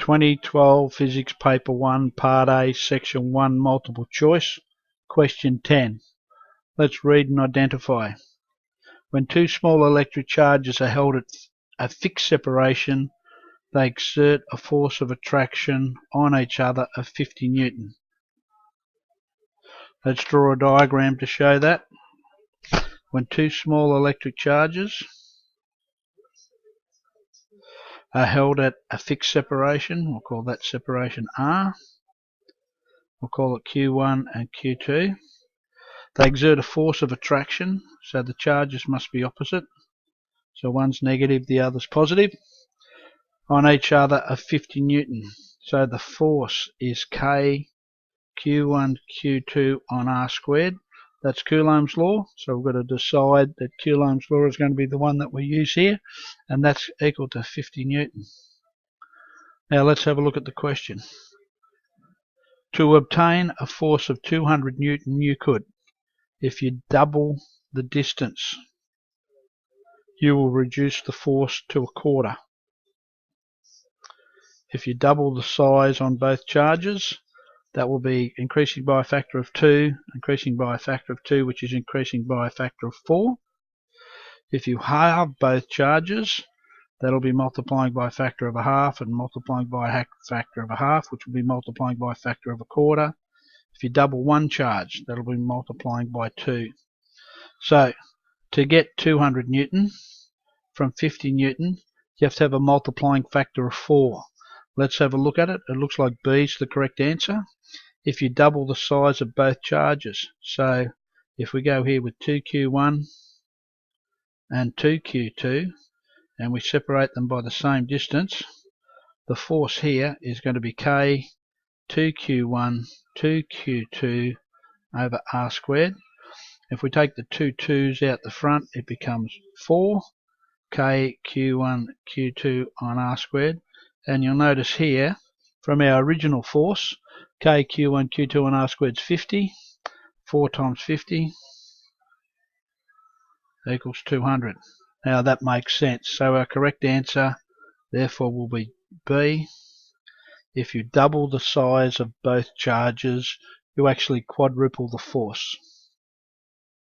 2012 Physics Paper 1, Part A, Section 1, Multiple Choice. Question 10. Let's read and identify. When two small electric charges are held at a fixed separation, they exert a force of attraction on each other of 50 Newton. Let's draw a diagram to show that. When two small electric charges are held at a fixed separation, we'll call that separation R. We'll call it Q1 and Q2. They exert a force of attraction, so the charges must be opposite. So one's negative, the other's positive, on each other of 50 Newton. So the force is K Q1 Q2 on R squared. That's Coulomb's law, so we've got to decide that Coulomb's law is going to be the one that we use here, and that's equal to 50 Newton. Now let's have a look at the question. To obtain a force of 200 Newton, you could, if you double the distance, you will reduce the force to a quarter. If you double the size on both charges, that will be increasing by a factor of 2, increasing by a factor of 2, which is increasing by a factor of 4. If you halve both charges, that'll be multiplying by a factor of a half and multiplying by a factor of a half, which will be multiplying by a factor of a quarter. If you double one charge, that'll be multiplying by 2. So, to get 200 Newton from 50 Newton, you have to have a multiplying factor of 4. Let's have a look at it. It looks like B is the correct answer. If you double the size of both charges, so if we go here with 2Q1 and 2Q2, and we separate them by the same distance, the force here is going to be K 2Q1 2Q2 over R squared. If we take the two 2's out the front, it becomes 4 K Q1 Q2 on R squared. And you'll notice here, from our original force, K Q1 Q2 on R squared is 50. 4 times 50 equals 200. Now that makes sense. So our correct answer, therefore, will be B. If you double the size of both charges, you actually quadruple the force.